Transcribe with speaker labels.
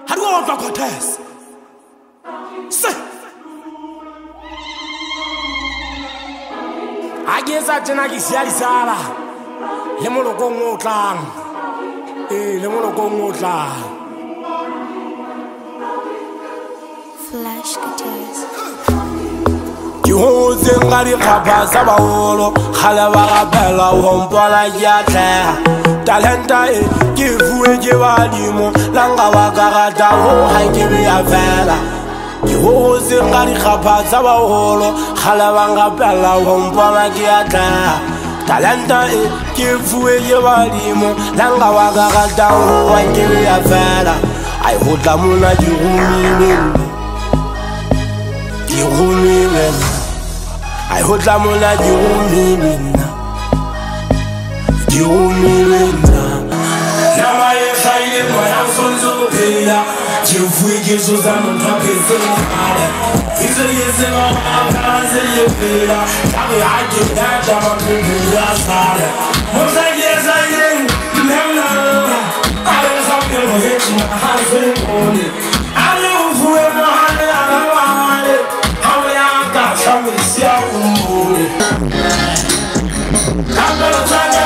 Speaker 1: How do I want to contest? Say. I guess I didn't get Sala. Lemono go motlang. Lemono go motlang.
Speaker 2: Flash guitars.
Speaker 1: You hold the Gary Papa Sabaholo, Halawa Bella, Wompola Yata, Talenta, give way, give Adimo, Langawagata, I give you a vela. You hold the Gary Papa Sabaholo, Halawanga Bella, Wompola Yata, Talenta, give way, give Adimo, Langawagata, I give you a vela. I hold the moon at you. I hold la mola di umilina. Nama ye khaile moya sonzo pela. Jifui gizo za mtake zela. Izo yeze ma akaze ye pela. Tabi haje daja ma kubuya sare. Moza yeza ye nemna. Ale sabke mo yechi na haze oni. Ale ufuwe mo hale ala. I'm gonna see how we move it. I'm gonna try
Speaker 2: Flash